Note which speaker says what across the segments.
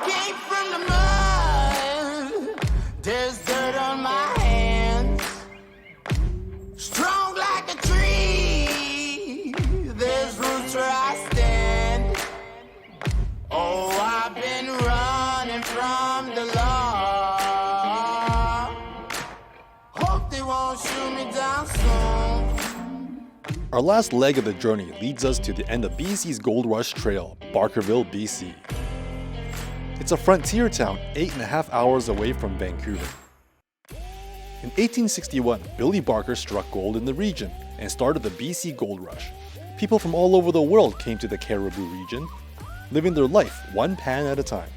Speaker 1: came from the mud. There's dirt on my hands. Strong like a tree. There's roots where I stand. Oh, I've been running from the law. Hope they won't shoot me down soon.
Speaker 2: Our last leg of the journey leads us to the end of BC's Gold Rush Trail, Barkerville, BC. It's a frontier town 8.5 hours away from Vancouver. In 1861, Billy Barker struck gold in the region and started the BC Gold Rush. People from all over the world came to the Cariboo region, living their life one pan at a time.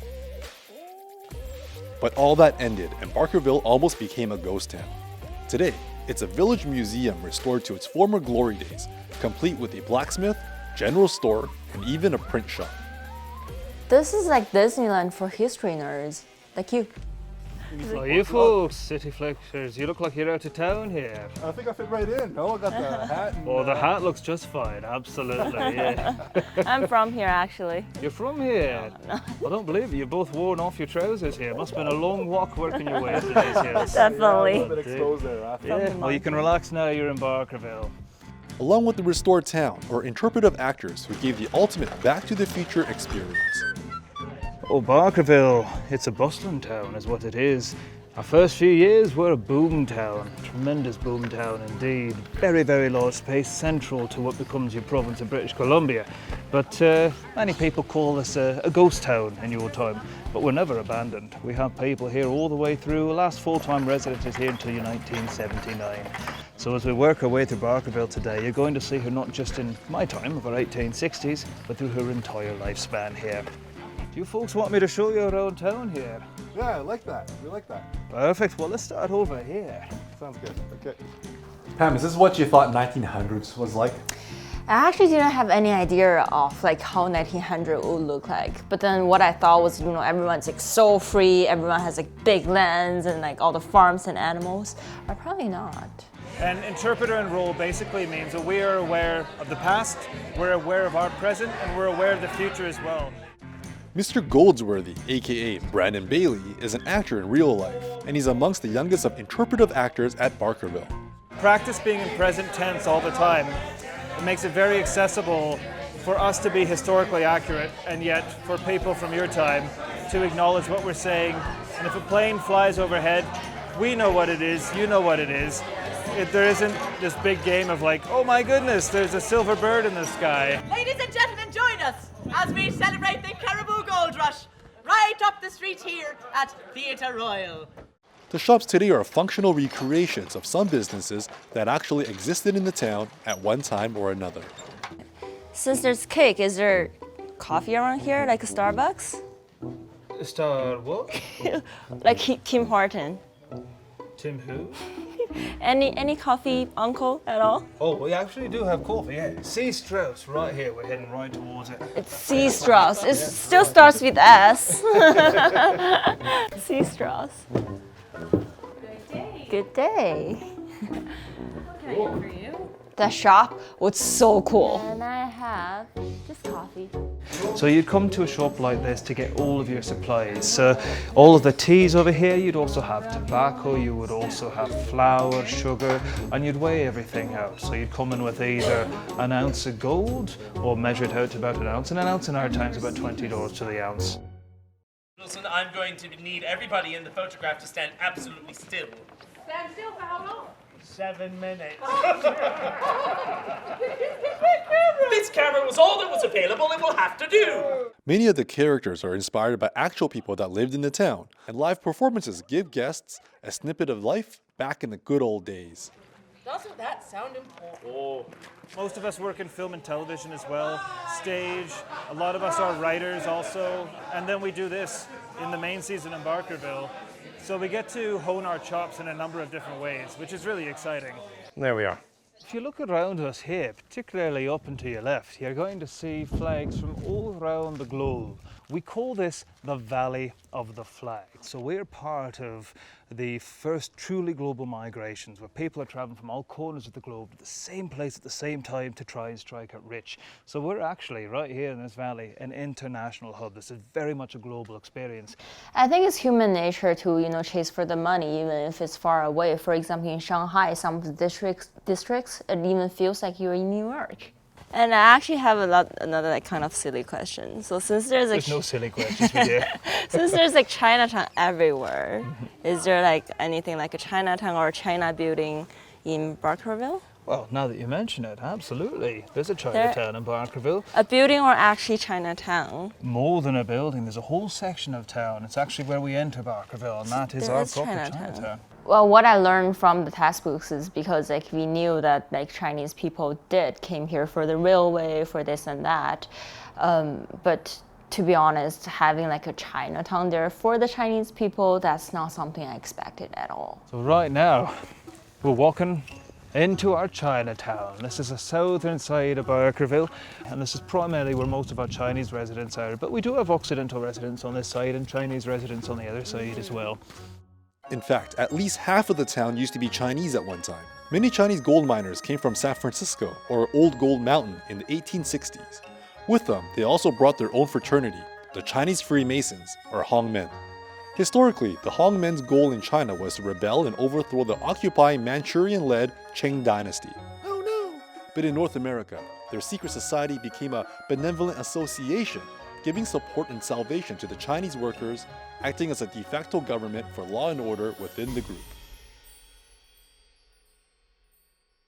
Speaker 2: But all that ended and Barkerville almost became a ghost town. Today, it's a village museum restored to its former glory days, complete with a blacksmith, general store, and even a print shop.
Speaker 3: This is like Disneyland for history nerds, like you.
Speaker 4: So you folks, city flexers, you look like you're out of town here.
Speaker 5: I think I fit right in. No, I got the hat. And,
Speaker 4: Oh, the hat looks just fine, absolutely, yeah.
Speaker 3: I'm from here, actually.
Speaker 4: You're from here?
Speaker 3: No.
Speaker 4: I don't believe it, you've both worn off your trousers here. Must have been a long walk working your way up to these hills.
Speaker 5: Yeah, a
Speaker 3: Definitely.
Speaker 5: little bit exposed there.
Speaker 4: Yeah, well you can relax now, you're in Barkerville.
Speaker 2: Along with the restored town are interpretive actors who gave the ultimate Back to the Future experience.
Speaker 4: Oh, Barkerville, it's a bustling town is what it is. Our first few years were a boom town, tremendous boom town indeed. Very, very large space, central to what becomes your province of British Columbia. But many people call us a ghost town in your time, but we're never abandoned. We have people here all the way through. The last full-time resident is here until 1979. So as we work our way through Barkerville today, you're going to see her not just in my time of our 1860s, but through her entire lifespan here. Do you folks want me to show you around town here?
Speaker 5: Yeah, I like that. We like that.
Speaker 4: Perfect. Well, let's start over here.
Speaker 5: Sounds good. Okay.
Speaker 6: Pam, is this what you thought 1900s was like?
Speaker 3: I actually didn't have any idea of like how 1900 would look like. But then what I thought was, everyone's like so free, everyone has like big lands and like all the farms and animals. But probably not.
Speaker 4: An interpreter and role basically means that we are aware of the past, we're aware of our present, and we're aware of the future as well.
Speaker 2: Mr. Goldsworthy, aka Brandon Bailey, is an actor in real life, and he's amongst the youngest of interpretive actors at Barkerville.
Speaker 4: Practice being in present tense all the time. It makes it very accessible for us to be historically accurate, and yet for people from your time to acknowledge what we're saying. And if a plane flies overhead, we know what it is, you know what it is. There isn't this big game of like, oh my goodness, there's a silver bird in the sky.
Speaker 7: Ladies and gentlemen, join us as we celebrate the Cariboo Gold Rush right up the street here at Theatre Royal.
Speaker 2: The shops today are functional recreations of some businesses that actually existed in the town at one time or another.
Speaker 3: Since there's cake, is there coffee around here, like a Starbucks?
Speaker 4: Star what?
Speaker 3: Like Tim Horton.
Speaker 4: Tim who?
Speaker 3: Any coffee, uncle, at all?
Speaker 4: Oh, we actually do have coffee, yeah. C. Strauss, right here. We're heading right towards it.
Speaker 3: It's C. Strauss. It still starts with S. C. Strauss. Good day.
Speaker 7: For you.
Speaker 3: The shop was so cool. And I have just coffee.
Speaker 4: So you'd come to a shop like this to get all of your supplies. All of the teas over here, you'd also have tobacco, you would also have flour, sugar, and you'd weigh everything out. So you'd come in with either an ounce of gold or measure it out to about an ounce, and an ounce in our time is about $20 to the ounce.
Speaker 8: Wilson, I'm going to need everybody in the photograph to stand absolutely still.
Speaker 7: Stand still for how long?
Speaker 8: 7 minutes. This camera was all that was available. It will have to do.
Speaker 2: Many of the characters are inspired by actual people that lived in the town, and live performances give guests a snippet of life back in the good old days.
Speaker 7: Doesn't that sound important?
Speaker 4: Oh. Most of us work in film and television as well, stage. A lot of us are writers also, and then we do this in the main season in Barkerville. So we get to hone our chops in a number of different ways, which is really exciting.
Speaker 6: There we are.
Speaker 4: If you look around us here, particularly up and to your left, you're going to see flags from all around the globe. We call this the Valley of the Flag. So we're part of the first truly global migrations where people are traveling from all corners of the globe to the same place at the same time to try and strike it rich. So we're actually right here in this valley an international hub. This is very much a global experience.
Speaker 3: I think it's human nature to, chase for the money, even if it's far away. For example, in Shanghai, some of the districts, it even feels like you're in New York. And I actually have another kind of silly question. So since there's
Speaker 4: no silly questions with you.
Speaker 3: Since there's Chinatown everywhere, is there anything like a Chinatown or a China building in Barkerville?
Speaker 4: Well, now that you mention it, absolutely. There's a Chinatown in Barkerville.
Speaker 3: A building or actually Chinatown?
Speaker 4: More than a building, there's a whole section of town. It's actually where we enter Barkerville, and that is our proper Chinatown.
Speaker 3: Well, what I learned from the textbooks is because we knew that Chinese people came here for the railway, for this and that. But to be honest, having a Chinatown there for the Chinese people, that's not something I expected at all.
Speaker 4: So right now, we're walking into our Chinatown. This is the southern side of Barkerville, and this is primarily where most of our Chinese residents are. But we do have Occidental residents on this side and Chinese residents on the other side as well.
Speaker 2: In fact, at least half of the town used to be Chinese at one time. Many Chinese gold miners came from San Francisco or Old Gold Mountain in the 1860s. With them, they also brought their own fraternity, the Chinese Freemasons, or Hongmen. Historically, the Hongmen's goal in China was to rebel and overthrow the occupying Manchurian-led Qing dynasty. Oh no! But in North America, their secret society became a benevolent association, giving support and salvation to the Chinese workers, acting as a de facto government for law and order within the group.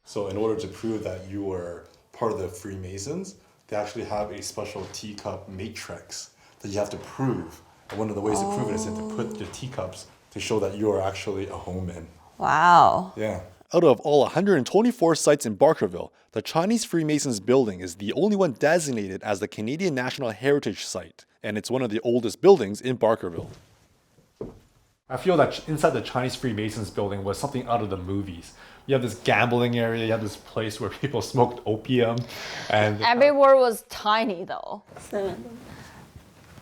Speaker 2: So in order to prove that you were part of the Freemasons, they actually have a special teacup matrix that you have to prove. And one of the ways to prove it is to put your teacups to show that you are actually a Hongmen.
Speaker 3: Wow.
Speaker 2: Yeah. Out of all 124 sites in Barkerville, the Chinese Freemasons building is the only one designated as the Canadian National Heritage Site, and it's one of the oldest buildings in Barkerville.
Speaker 6: I feel that inside the Chinese Freemasons building was something out of the movies. You have this gambling area, you have this place where people smoked opium, and
Speaker 3: everywhere was tiny though.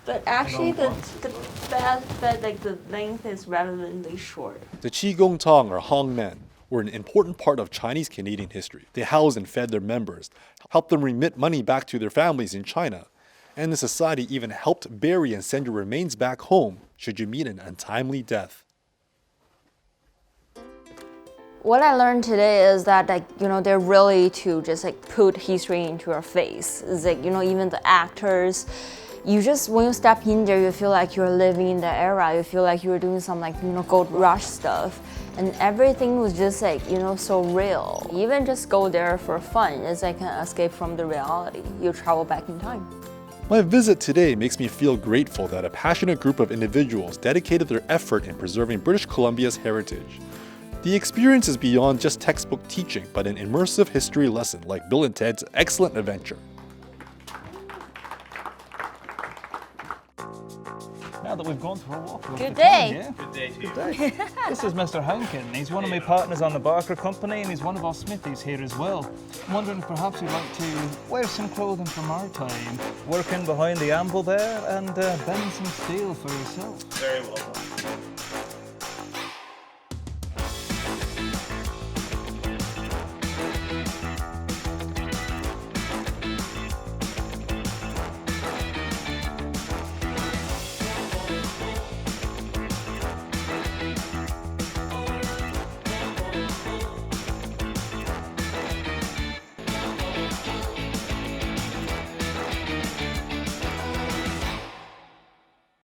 Speaker 3: But actually, the length is relatively short.
Speaker 2: The Qigong Tong, or Hongmen, were an important part of Chinese Canadian history. They housed and fed their members, helped them remit money back to their families in China, and the society even helped bury and send your remains back home should you meet an untimely death.
Speaker 3: What I learned today is that they're really to just put history into your face. It's even the actors, when you step in there, you feel like you're living in the era. You feel like you're doing some gold rush stuff. And everything was just so real. Even just go there for fun. It's an escape from the reality. You travel back in time.
Speaker 2: My visit today makes me feel grateful that a passionate group of individuals dedicated their effort in preserving British Columbia's heritage. The experience is beyond just textbook teaching, but an immersive history lesson like Bill and Ted's Excellent Adventure.
Speaker 4: Now that we've gone for a walk,
Speaker 3: Good day.
Speaker 4: Yeah?
Speaker 8: Good day to you.
Speaker 4: Good day. This is Mr. Hankin. He's one of my partners on the Barker Company, and he's one of our smithies here as well. I'm wondering if perhaps you'd like to wear some clothing from our time, working behind the anvil there, and bend some steel for yourself.
Speaker 8: Very well done.